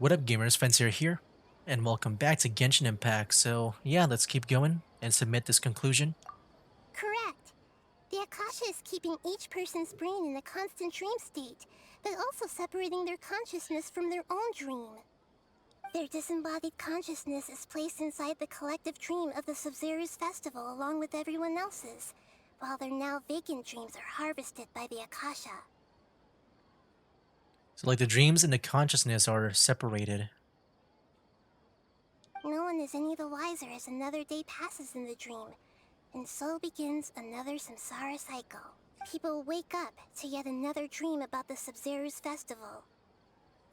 What up, gamers? Fencer here, and welcome back to Genshin Impact. So, yeah, let's keep going and submit this conclusion. Correct. The Akasha is keeping each person's brain in a constant dream state, but also separating their consciousness from their own dream. Their disembodied consciousness is placed inside the collective dream of the Sub-Zero's festival along with everyone else's, while their now vacant dreams are harvested by the Akasha. So, like, the dreams and the consciousness are separated. No one is any the wiser as another day passes in the dream, and so begins another samsara cycle. People wake up to yet another dream about the Sub-Zero's festival.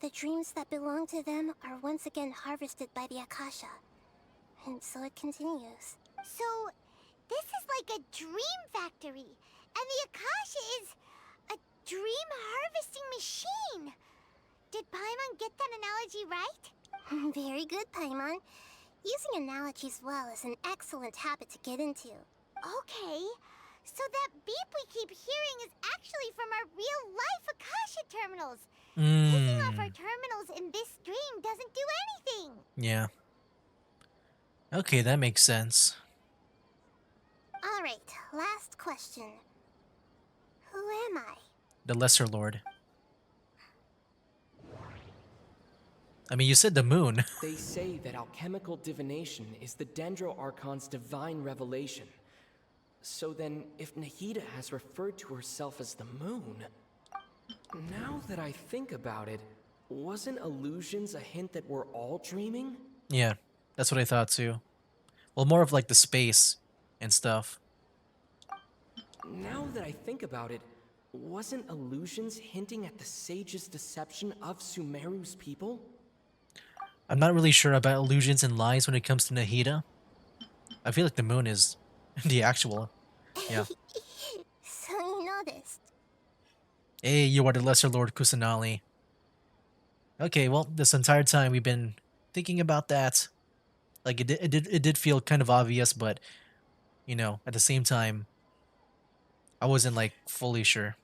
The dreams that belong to them are once again harvested by the Akasha. And so it continues. So, this is like a dream factory, and the Akasha is a dream harvesting machine. Did Paimon get that analogy right? Very good, Paimon. Using analogies well is an excellent habit to get into. Okay, so that beep we keep hearing is actually from our real-life Akasha terminals. Taking off our terminals in this dream doesn't do anything. Yeah. Okay, that makes sense. Alright, last question. Who am I? The Lesser Lord. I mean, you said the moon. They say that alchemical divination is the Dendro Archon's divine revelation. So then, if Nahida has referred to herself as the moon... Now that I think about it, wasn't illusions a hint that we're all dreaming? Yeah, that's what I thought too. Well, more of like the space and stuff. Now that I think about it, wasn't illusions hinting at the sage's deception of Sumeru's people? I'm not really sure about illusions and lies when it comes to Nahida. I feel like the moon is the actual. Yeah. So you noticed. Hey, you are the Lesser Lord Kusanali. Okay, well, this entire time we've been thinking about that. Like it did feel kind of obvious, but you know, at the same time, I wasn't like fully sure.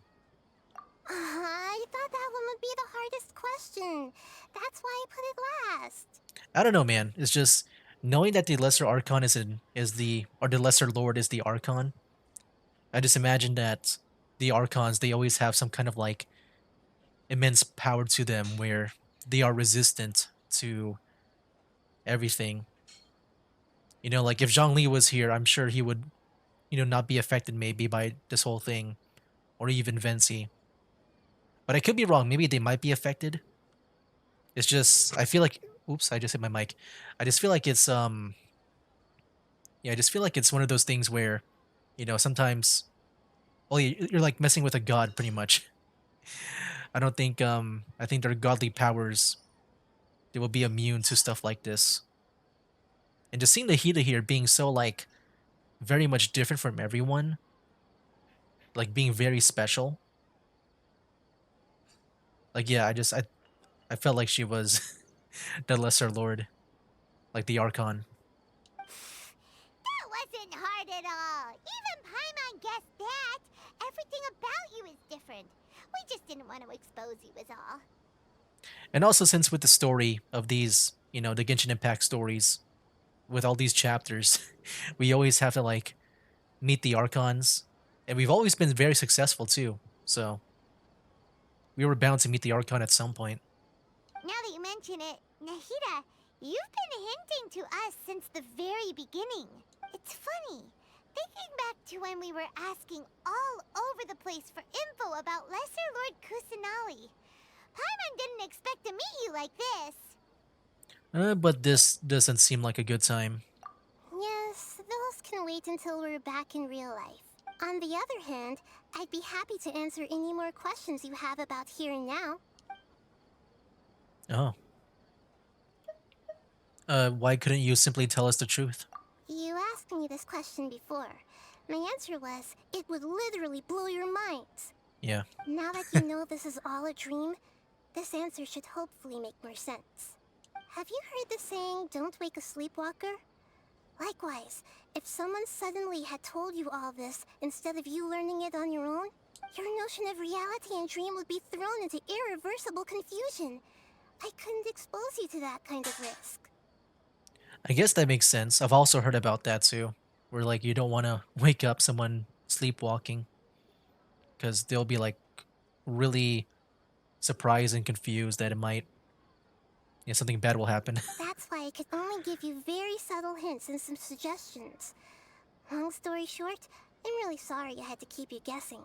I thought that one would be the hardest question. That's why I put it last. I don't know, man. It's just knowing that the Lesser Archon or the Lesser Lord is the Archon. I just imagine that the Archons, they always have some kind of like immense power to them where they are resistant to everything. You know, like if Zhongli was here, I'm sure he would, not be affected maybe by this whole thing, or even Vency. But I could be wrong. Maybe they might be affected. It's just I feel like, oops, I just hit my mic. I just feel like it's yeah, I just feel like it's one of those things where, sometimes, well, you're like messing with a god pretty much. I don't think I think their godly powers, they will be immune to stuff like this. And just seeing the Hida here being so like very much different from everyone, like being very special. Like yeah, I felt like she was the lesser lord, like the Archon. That wasn't hard at all. Even Paimon guessed that. Everything about you is different. We just didn't want to expose you is all. And also since with the story of these, the Genshin Impact stories, with all these chapters, we always have to like meet the Archons, and we've always been very successful too. So we were bound to meet the Archon at some point. Now that you mention it, Nahida, you've been hinting to us since the very beginning. It's funny. Thinking back to when we were asking all over the place for info about Lesser Lord Kusanali. Paimon didn't expect to meet you like this. But this doesn't seem like a good time. Yes, those can wait until we're back in real life. On the other hand, I'd be happy to answer any more questions you have about here and now. Oh. Why couldn't you simply tell us the truth? You asked me this question before. My answer was, it would literally blow your minds. Yeah. Now that you know this is all a dream, this answer should hopefully make more sense. Have you heard the saying, don't wake a sleepwalker? Likewise, if someone suddenly had told you all this instead of you learning it on your own, your notion of reality and dream would be thrown into irreversible confusion. I couldn't expose you to that kind of risk. I guess that makes sense. I've also heard about that too, where like you don't want to wake up someone sleepwalking because they'll be like really surprised and confused that it might, something bad will happen. That's why I could only give you very subtle hints and some suggestions. Long story short, I'm really sorry I had to keep you guessing.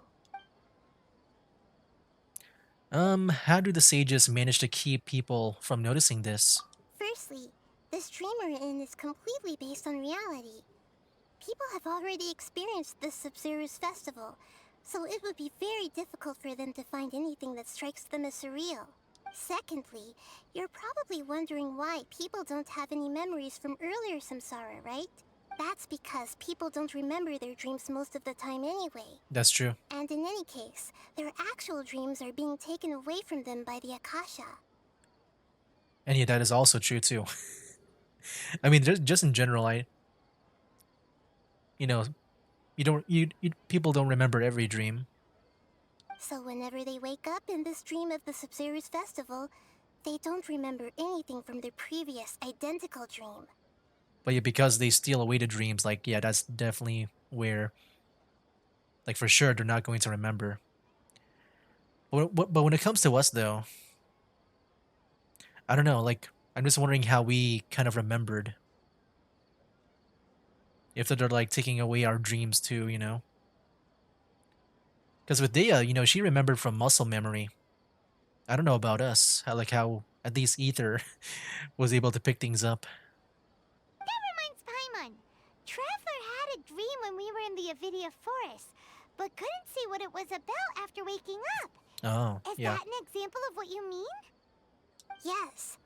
How do the sages manage to keep people from noticing this? Firstly, this dream we're in is completely based on reality. People have already experienced this Sub-Zero's festival, so it would be very difficult for them to find anything that strikes them as surreal. Secondly, you're probably wondering why people don't have any memories from earlier samsara, right? That's because people don't remember their dreams most of the time anyway. That's true. And in any case, their actual dreams are being taken away from them by the Akasha. And yeah, that is also true too. I mean, just in general, you know, people don't remember every dream, So whenever they wake up in this dream of the Sub-Zero's festival, they don't remember anything from their previous identical dream. but yeah, because they steal away the dreams, like yeah, that's definitely where, like for sure, they're not going to remember. But when it comes to us though, I don't know. Like I'm just wondering how we kind of remembered. If they're like taking away our dreams too, Because with Dea, she remembered from muscle memory. I don't know about us. How at least Ether was able to pick things up. That reminds Paimon. Traveler had a dream when we were in the Avidia forest, but couldn't see what it was about after waking up. Oh, Is yeah. that an example of what you mean? Yes.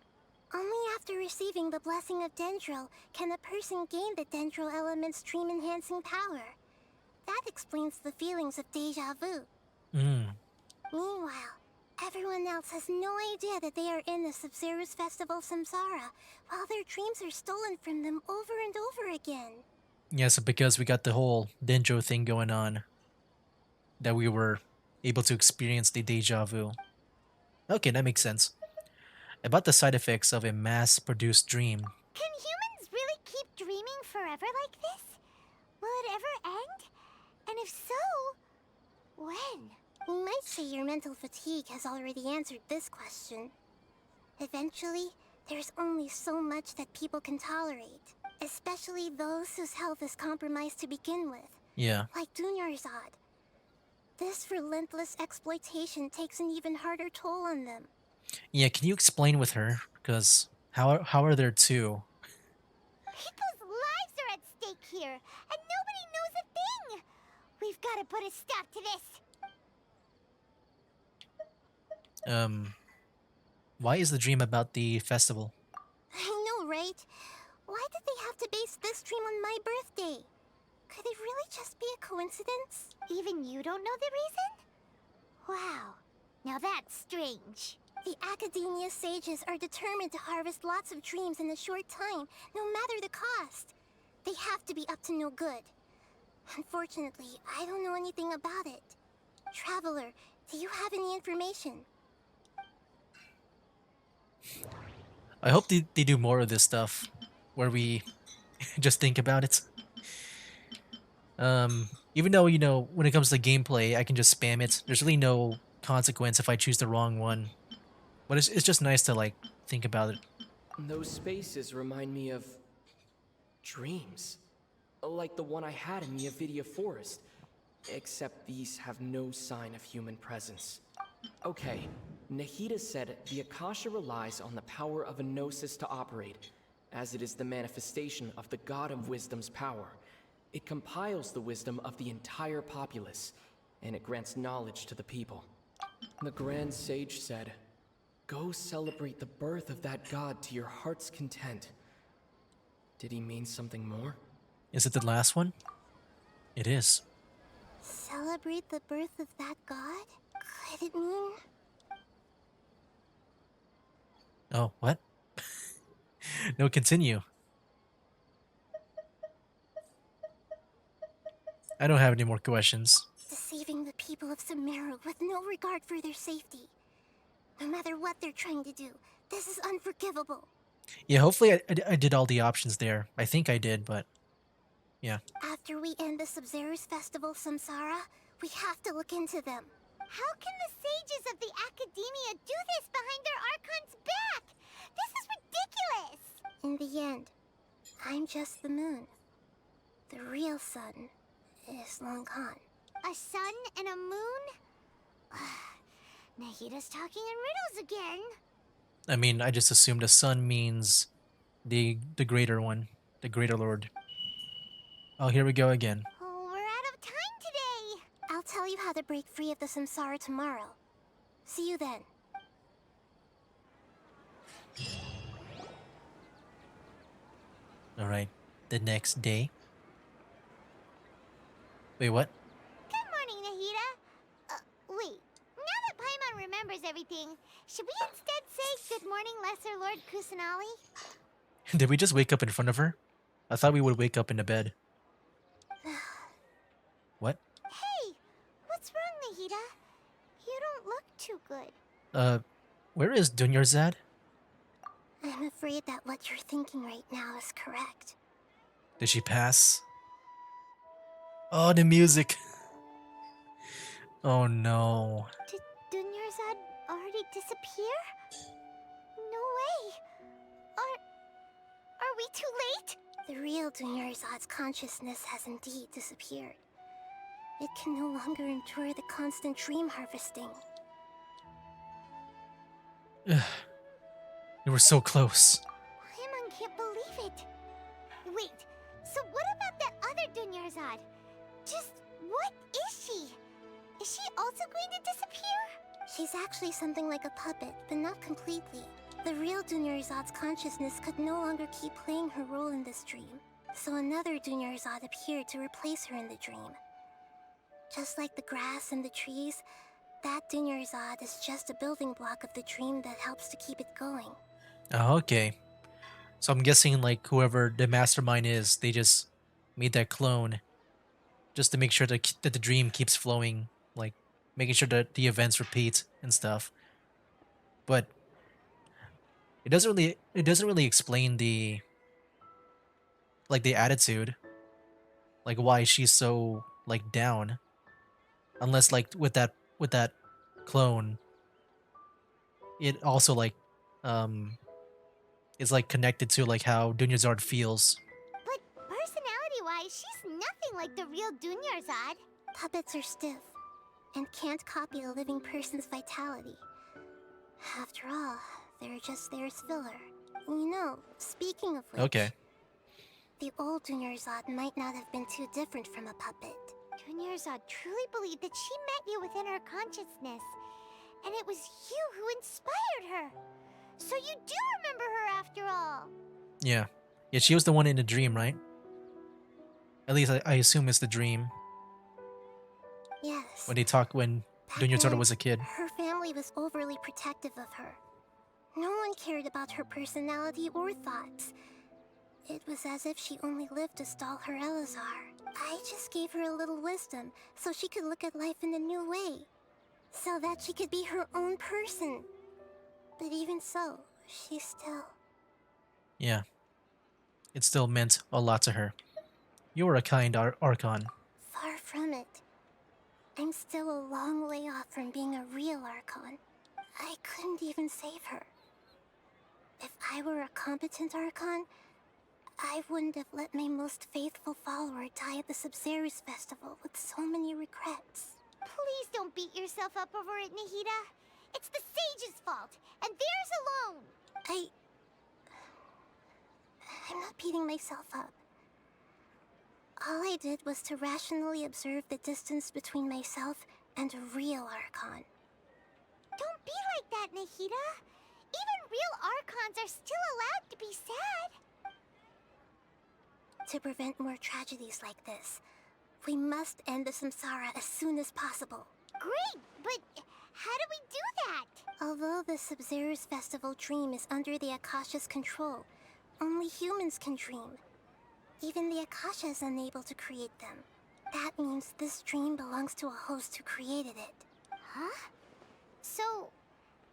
Only after receiving the blessing of Dendro can a person gain the Dendro element's dream-enhancing power. That explains the feelings of deja vu. Mm. Meanwhile, everyone else has no idea that they are in the Sub-Zero's Festival Samsara, while their dreams are stolen from them over and over again. Yeah, so because we got the whole Denjo thing going on, that we were able to experience the deja vu. Okay, that makes sense. About the side effects of a mass-produced dream. Can humans really keep dreaming forever like this? Will it ever end? And if so, when? You might say your mental fatigue has already answered this question. Eventually, there's only so much that people can tolerate, especially those whose health is compromised to begin with, Yeah. like Dunyarzad. This relentless exploitation takes an even harder toll on them. Yeah, can you explain with her? Because how are there two? People's lives are at stake here, and nobody knows a thing! We've got to put a stop to this! Why is the dream about the festival? I know, right? Why did they have to base this dream on my birthday? Could it really just be a coincidence? Even you don't know the reason? Wow, now that's strange. The Academia sages are determined to harvest lots of dreams in a short time, no matter the cost. They have to be up to no good. Unfortunately, I don't know anything about it. Traveler, do you have any information? I hope they do more of this stuff where we just think about it. Even though, when it comes to gameplay, I can just spam it. There's really no consequence if I choose the wrong one. But it's just nice to like think about it. Those spaces remind me of dreams. Like the one I had in the Avidia forest. Except these have no sign of human presence. Okay, Nahida said the Akasha relies on the power of a gnosis to operate, as it is the manifestation of the God of Wisdom's power. It compiles the wisdom of the entire populace, and it grants knowledge to the people. The Grand Sage said, "Go celebrate the birth of that God to your heart's content." Did he mean something more? Is it the last one? It is. Celebrate the birth of that god? Could it mean... Oh, what? No, continue. I don't have any more questions. deceiving the people of Sumeru with no regard for their safety? No matter what they're trying to do, This is unforgivable. Yeah, hopefully I did all the options there. I think I did, but yeah. After we end the Sub-Zero's festival, Samsara, we have to look into them. How can the sages of the Academia do this behind their Archon's back? This is ridiculous! In the end, I'm just the moon. The real sun is long gone. A sun and a moon? Nahida's talking in riddles again. I mean, I just assumed the sun means the greater one, the greater lord. Oh, here we go again. Oh, we're out of time today. I'll tell you how to break free of the Samsara tomorrow. See you then. All right, the next day. Wait, what? Good morning, Nahida. Wait. Now that Paimon remembers everything, should we instead say good morning, Lesser Lord Kusanali? Did we just wake up in front of her? I thought we would wake up in the bed. What? Hey, what's wrong, Nahida? You don't look too good. Where is Dunyarzad? I'm afraid that what you're thinking right now is correct. Did she pass? Oh, the music. Oh no. Did Dunyarzad already disappear? No way. Are we too late? The real Dunyarzad's consciousness has indeed disappeared. It can no longer endure the constant dream harvesting. We were so close. Paimon can't believe it. Wait, so what about that other Dunyarzad? Just what is she? Is she also going to disappear? She's actually something like a puppet, but not completely. The real Dunyarzad's consciousness could no longer keep playing her role in this dream, so another Dunyarzad appeared to replace her in the dream. Just like the grass and the trees, that Dunyarzad is just a building block of the dream that helps to keep it going. Oh, okay. So I'm guessing like whoever the mastermind is, they just made that clone just to make sure that the dream keeps flowing, like making sure that the events repeat and stuff. But it doesn't really explain the attitude, like why she's so like down, unless like with that clone, it also like um is like connected to like how Dunyazard feels. But personality-wise, she's nothing like the real Dunyarzad. Puppets are stiff and can't copy a living person's vitality. After all, they're just there as filler. You know, speaking of which, Okay. the old Dunyarzad might not have been too different from a puppet. Dunyarzad truly believed that she met you within her consciousnness, and it was you who inspired her. So you do remember her after all. Yeah. Yeah, she was the one in the dream, right? At least I assume it's the dream Yes. when they talk when Back Dunyazard then, was a kid. her family was overly protective of her. No one cared about her personality or thoughts. It was as if she only lived to stall her Elazar. I just gave her a little wisdom so she could look at life in a new way. So that she could be her own person. But even so, she still... Yeah. It still meant a lot to her. You were a kind Archon. Far from it. I'm still a long way off from being a real Archon. I couldn't even save her. If I were a competent Archon, I wouldn't have let my most faithful follower die at the Sub-Zero's festival with so many regrets. Please don't beat yourself up over it, Nahida. It's the sage's fault, and theirs alone. I'm not beating myself up. All I did was to rationally observe the distance between myself and a real Archon. Don't be like that, Nahida. Even real Archons are still allowed to be sad. To prevent more tragedies like this, we must end the Samsara as soon as possible. Great, but how do we do that? Although the Sub-Zero's festival dream is under the Akasha's control, only humans can dream. Even the Akasha is unable to create them. That means this dream belongs to a host who created it. Huh? So,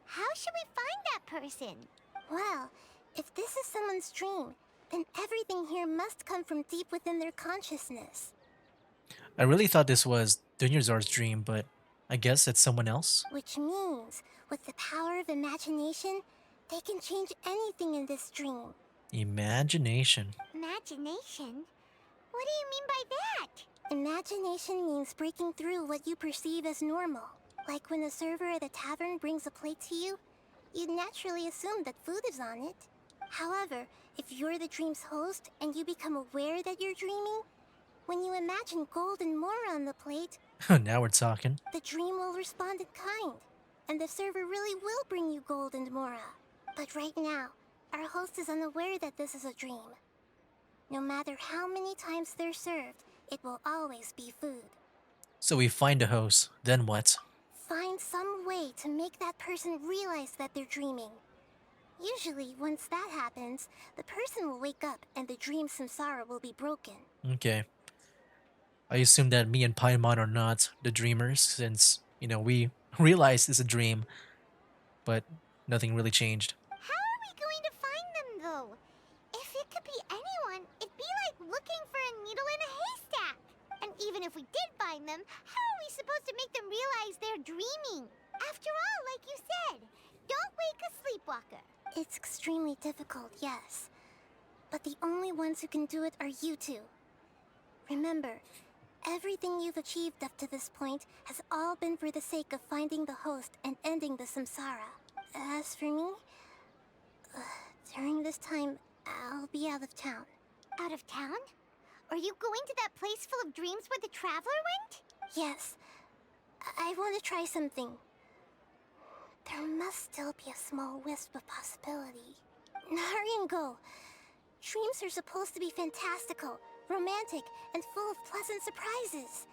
how should we find that person? Well, if this is someone's dream, then everything here must come from deep within their consciousness. I really thought this was Dunyarzad's dream, but I guess it's someone else. Which means, with the power of imagination, they can change anything in this dream. Imagination. Imagination? What do you mean by that? Imagination means breaking through what you perceive as normal. Like when a server at a tavern brings a plate to you, you'd naturally assume that food is on it. However, if you're the dream's host and you become aware that you're dreaming, when you imagine gold and more on the plate, Now we're talking. the dream will respond in kind, and the server really will bring you gold and mora. But right now, our host is unaware that this is a dream. No matter how many times they're served, it will always be food. So we find a host, then what? Find some way to make that person realize that they're dreaming. Usually, once that happens, the person will wake up and the dream samsara will be broken. Okay. I assume that me and Paimon are not the dreamers, since, we realized it's a dream, but nothing really changed. How are we going to find them, though? If it could be anyone, it'd be like looking for a needle in a haystack. And even if we did find them, how are we supposed to make them realize they're dreaming? After all, like you said, don't wake a sleepwalker. It's extremely difficult, yes. But the only ones who can do it are you two. Remember, everything you've achieved up to this point has all been for the sake of finding the host and ending the samsara. As for me, during this time, I'll be out of town. Out of town? Are you going to that place full of dreams where the traveler went? Yes, I want to try something. There must still be a small wisp of possibility. Hurry and go. Dreams are supposed to be fantastical, romantic, and full of pleasant surprises.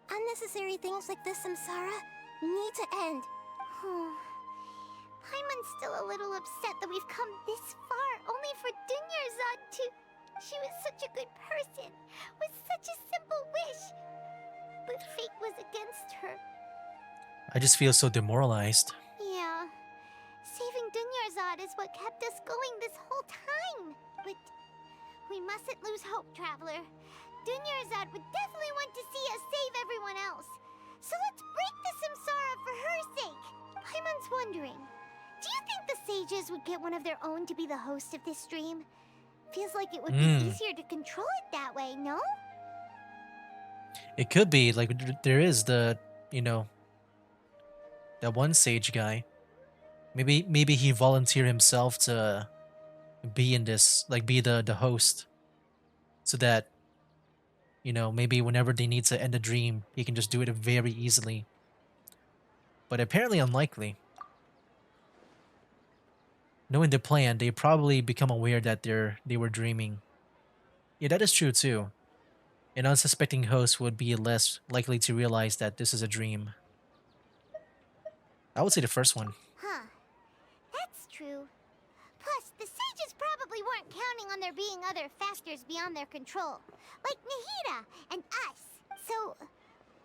Unnecessary things like this samsara need to end. Paimon's still a little upset that we've come this far only for Dunyarzad to... She was such a good person, with such a simple wish. But fate was against her. I just feel so demoralized. Yeah. Saving Dunyarzad is what kept us going this whole time. But we mustn't lose hope, Traveler. Dunyarzad would definitely want to see us save everyone else. So let's break the samsara for her sake. Paimon's wondering, do you think the sages would get one of their own to be the host of this stream? Feels like it would be easier to control it that way, no? It could be, like, there is the, that one sage guy. Maybe he volunteered himself to be in this, like, be the host. So that, maybe whenever they need to end a dream, he can just do it very easily. But apparently unlikely. Knowing the plan, they probably become aware that they were dreaming. Yeah, that is true too. An unsuspecting host would be less likely to realize that this is a dream. I would say the first one. Huh. That's true. Plus, the sages probably weren't counting on there being other factors beyond their control, like Nahida and us. So,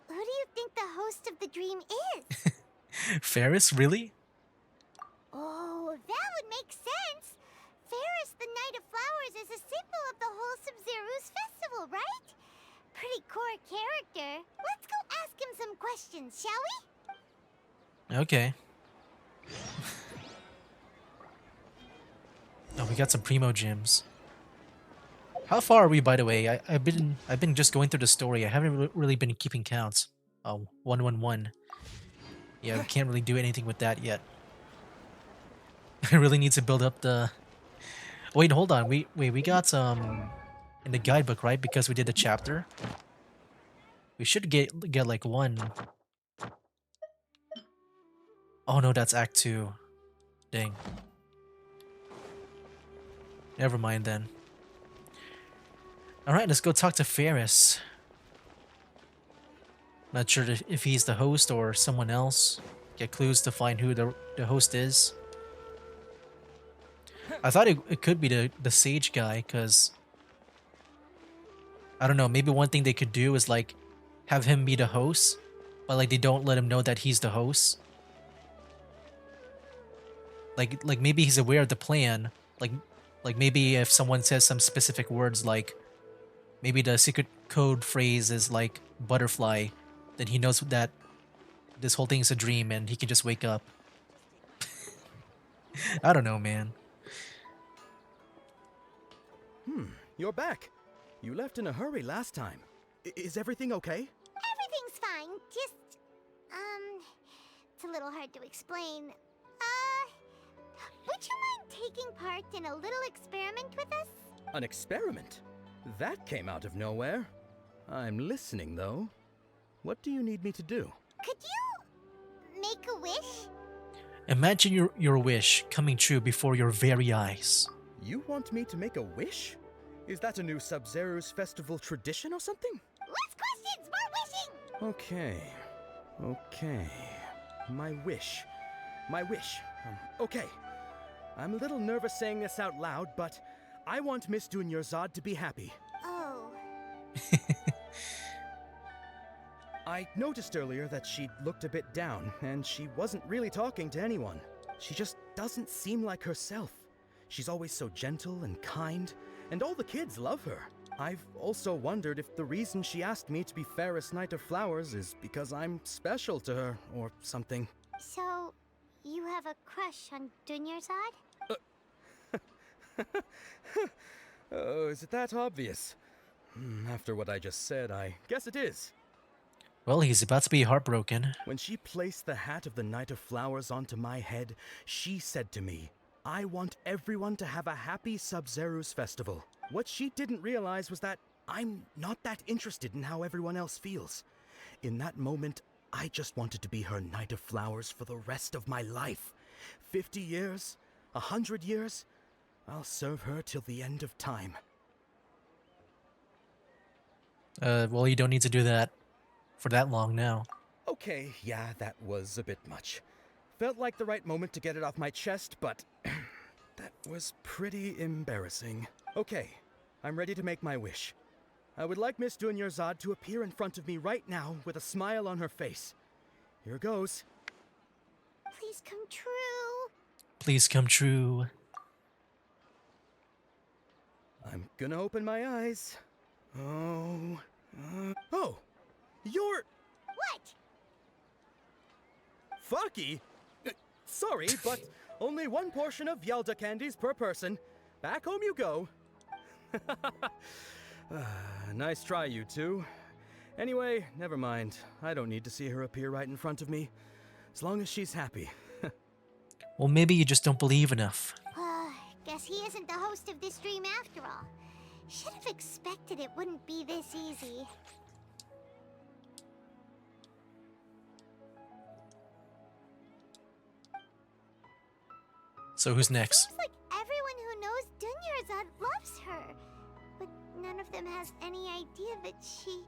who do you think the host of the dream is? Ferris, really? Oh, that would make sense. Ferris, the Knight of Flowers, is a symbol of the whole Sub-Zero's festival, right? Pretty core character. Let's go ask him some questions, shall we? Okay. Oh, we got some primo gems. How far are we, by the way? I've been just going through the story. I haven't really been keeping counts. Oh, 111. Yeah, we can't really do anything with that yet. I really need to build up the... Wait, hold on. We got in the guidebook, right? Because we did the chapter. We should get like one. Oh no, that's Act 2. Dang. Never mind then. Alright, let's go talk to Ferris. Not sure if he's the host or someone else. Get clues to find who the host is. I thought it could be the sage guy, because... I don't know, maybe one thing they could do is like have him be the host, but like they don't let him know that he's the host. Like maybe he's aware of the plan. Like maybe if someone says some specific words, like maybe the secret code phrase is like butterfly, then he knows that this whole thing is a dream and he can just wake up. I don't know, man. You're back. You left in a hurry last time. Is everything okay? Everything's fine. Just, it's a little hard to explain. Would you mind taking part in a little experiment with us? An experiment? That came out of nowhere. I'm listening, though. What do you need me to do? Could you make a wish? Imagine your wish coming true before your very eyes. You want me to make a wish? Is that a new Sub-Zero's festival tradition or something? Less questions, more wishing! Okay. My wish. Okay. I'm a little nervous saying this out loud, but I want Miss Dunyarzad to be happy. Oh. I noticed earlier that she looked a bit down, and she wasn't really talking to anyone. She just doesn't seem like herself. She's always so gentle and kind, and all the kids love her. I've also wondered if the reason she asked me to be Fairest Knight of Flowers is because I'm special to her, or something. So, you have a crush on Dunyarzad? Oh, is it that obvious? After what I just said, I guess it is. Well, he's about to be heartbroken. When she placed the hat of the Knight of Flowers onto my head, she said to me, I want everyone to have a happy Sub-Zero's festival. What she didn't realize was that I'm not that interested in how everyone else feels. In that moment, I just wanted to be her Knight of Flowers for the rest of my life. 50 years? 100 years? I'll serve her till the end of time. Well, you don't need to do that for that long now. Okay, yeah, that was a bit much. Felt like the right moment to get it off my chest, but that was pretty embarrassing. Okay, I'm ready to make my wish. I would like Miss Dunyarzad to appear in front of me right now with a smile on her face. Here goes. Please come true. Please come true. I'm gonna open my eyes. Oh, you're What? Fucky? Sorry, but only one portion of Yelda candies per person. Back home you go. Nice try, you two. Anyway, never mind. I don't need to see her appear right in front of me. As long as she's happy. Well, maybe you just don't believe enough. Guess he isn't the host of this dream after all. Should have expected it wouldn't be this easy. So who's next? Seems like everyone who knows Dunyarzad loves her. But none of them has any idea that she...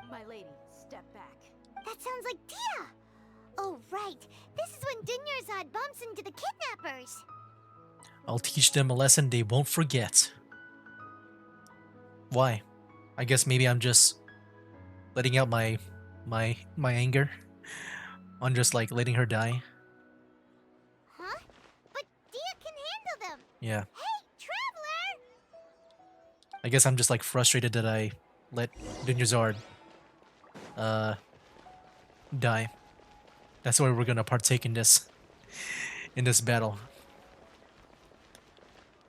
My lady, step back. That sounds like Tia! Oh, right. This is when Dunyarzad bumps into the kidnappers. I'll teach them a lesson they won't forget. Why? I guess maybe I'm just letting out my anger on just like letting her die. Huh? But Tia can handle them. Yeah. Hey, Traveler! I guess I'm just like frustrated that I let Dunyarzad die. That's why we're gonna partake in this battle.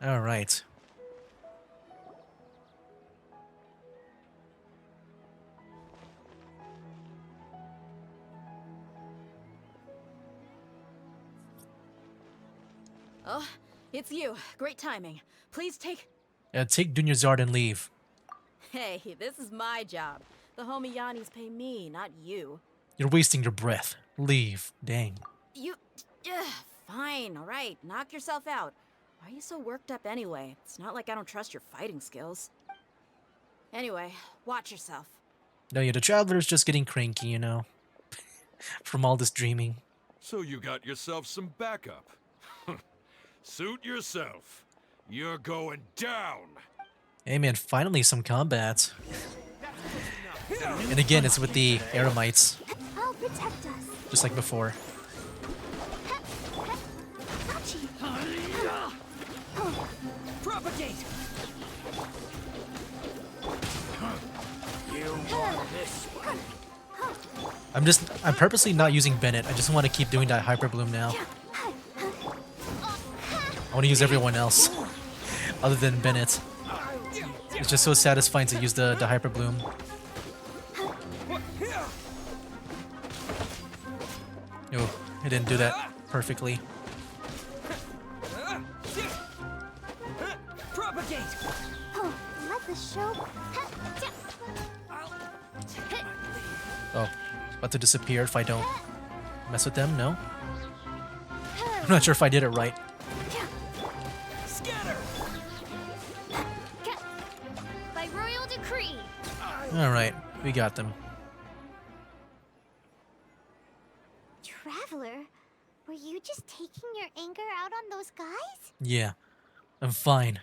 All right. Oh, it's you. Great timing. Please take... Take Dunyarzad and leave. Hey, this is my job. The homie Yannis pay me, not you. You're wasting your breath. Leave. Dang. You... fine, alright. Knock yourself out. Why are you so worked up anyway? It's not like I don't trust your fighting skills. Anyway, watch yourself. No, yeah, the Traveler's just getting cranky, you know. From all this dreaming. So you got yourself some backup. Suit yourself. You're going down. Hey man, finally some combat. And again, it's with the Eremites, I'll protect us. just like before. Propagate! You want this one. I'm purposely not using Bennett. I just want to keep doing that Hyper Bloom now. I want to use everyone else other than Bennett. It's just so satisfying to use the Hyper Bloom. Oh, I didn't do that perfectly. Propagate! Let the show. Oh, about to disappear if I don't mess with them? No? I'm not sure if I did it right. Scatter! By royal decree. Alright, we got them. Traveler, were you just taking your anger out on those guys? Yeah, I'm fine.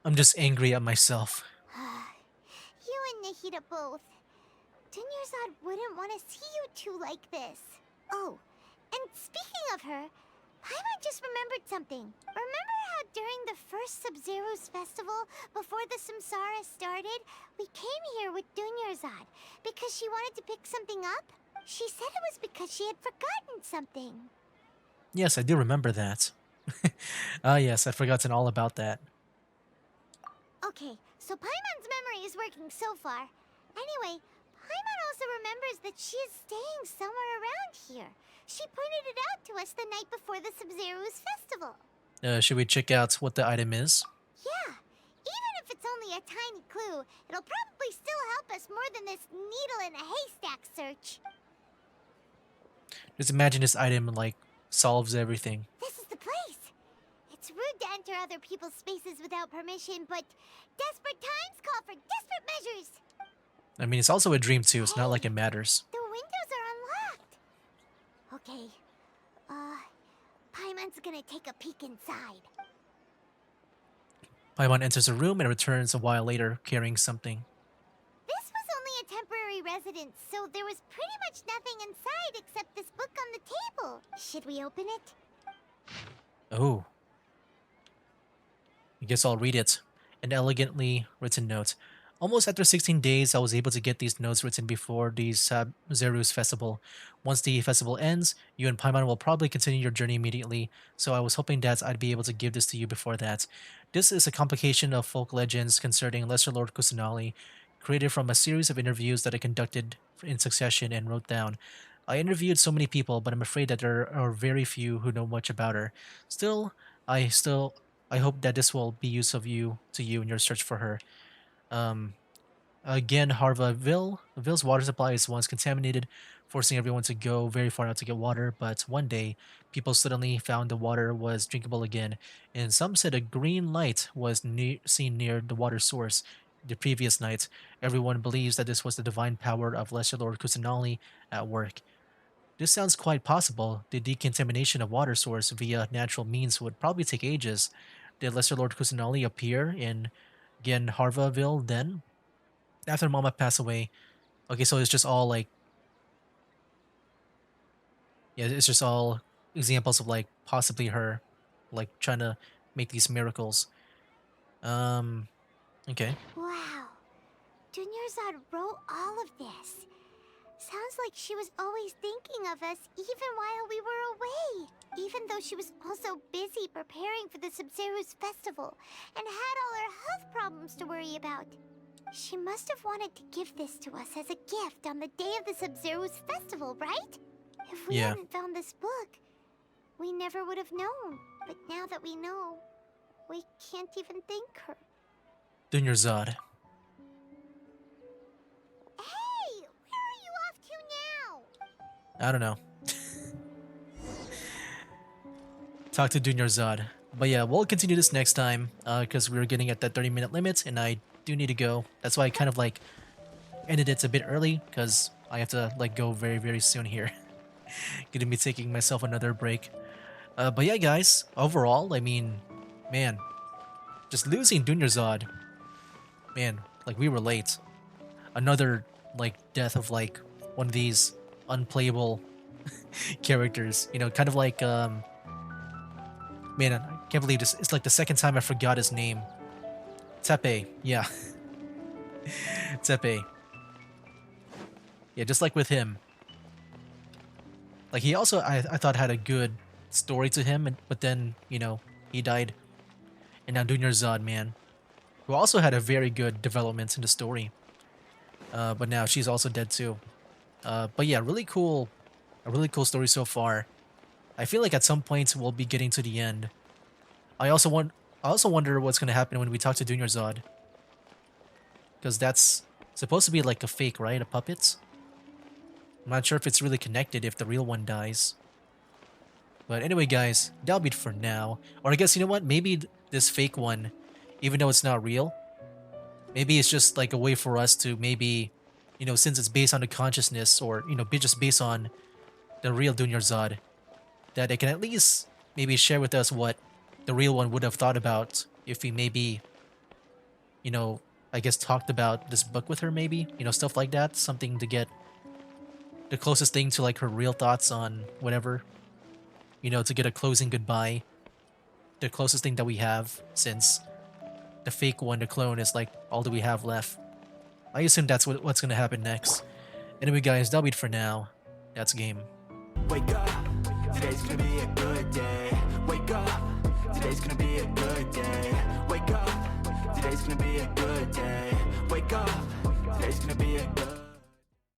I'm just angry at myself. You and Nahida both. Dunyarzad wouldn't want to see you two like this. Oh, and speaking of her, Paimon just remembered something. Remember how during the first Sub-Zero's festival, before the Samsara started, we came here with Dunyarzad because she wanted to pick something up? She said it was because she had forgotten something. Yes, I do remember that. Ah, yes, I'd forgotten all about that. Okay, so Paimon's memory is working so far. Anyway, Paimon also remembers that she is staying somewhere around here. She pointed it out to us the night before the Sub-Zero's festival. Should we check out what the item is? Yeah, even if it's only a tiny clue, it'll probably still help us more than this needle in a haystack search. Just imagine this item, like, solves everything. This is the place. It's rude to enter other people's spaces without permission, but desperate times call for desperate measures. I mean, it's also a dream too, it's not like it matters. The windows are unlocked. Okay. Paimon's gonna take a peek inside. Paimon enters a room and returns a while later carrying something. This was only a temporary residence, so there was pretty much nothing inside except this book on the table. Should we open it? Oh. I guess I'll read it. An elegantly written note. Almost after 16 days, I was able to get these notes written before the Sub-Zero's festival. Once the festival ends, you and Paimon will probably continue your journey immediately, so I was hoping that I'd be able to give this to you before that. This is a complication of folk legends concerning Lesser Lord Kusanali, created from a series of interviews that I conducted in succession and wrote down. I interviewed so many people, but I'm afraid that there are very few who know much about her. I hope that this will be use of you to you in your search for her. Um, Again, Harvaville's water supply is once contaminated, forcing everyone to go very far out to get water. But one day, people suddenly found the water was drinkable again, and some said a green light was seen near the water source. The previous night, everyone believes that this was the divine power of Lesser Lord Kusanali at work. This sounds quite possible. The decontamination of water source via natural means would probably take ages. Did Lesser Lord Kusanali appear in Genharvaville then? After Mama passed away. Okay, so it's just all like, yeah, it's just all examples of like possibly her, like trying to make these miracles. Okay. Wow. Dunyarzad wrote all of this. Sounds like she was always thinking of us even while we were away. Even though she was also busy preparing for the Sub-Zero's festival and had all her health problems to worry about. She must have wanted to give this to us as a gift on the day of the Sub-Zero's festival, right? If we Yeah. hadn't found this book, we never would have known. But now that we know, we can't even thank her. Dunyarzad. Hey! Where are you off to now? I don't know. Talk to Dunyarzad. But yeah, we'll continue this next time, because we're getting at that 30-minute limit, and I do need to go. That's why I kind of like ended it a bit early, because I have to like go very, very soon here. Gonna be taking myself another break. But yeah, guys, overall, I mean, man, just losing Dunyarzad, man, like we were late. Another like death of like one of these unplayable characters, you know, kind of like man, Can't believe this. It's like the second time I forgot his name. Tepe. Yeah. Tepe. Yeah, just like with him. Like he also, I thought had a good story to him, but then, you know, he died. And now Junior Zod, man, who also had a very good development in the story. But now she's also dead too. But yeah, a really cool story so far. I feel like at some point we'll be getting to the end. I also wonder what's gonna happen when we talk to Junior Zod. Because that's supposed to be like a fake, right? A puppet? I'm not sure if it's really connected if the real one dies. But anyway, guys, that'll be it for now. Or I guess, you know what? Maybe this fake one, even though it's not real, maybe it's just like a way for us to maybe, you know, since it's based on the consciousness or, you know, just based on the real Junior Zod, that it can at least maybe share with us what the real one would have thought about if he maybe, you know, I guess talked about this book with her maybe, you know, stuff like that. Something to get the closest thing to like her real thoughts on whatever, you know, to get a closing goodbye. The closest thing that we have since the fake one, the clone, is like all that we have left. I assume that's what's gonna happen next. Anyway, guys, that'll be it for now. That's game. Wake up, today's gonna be a good day. Wake up, today's gonna be a good day. Wake up, today's gonna be a good day. Wake up, today's gonna be a good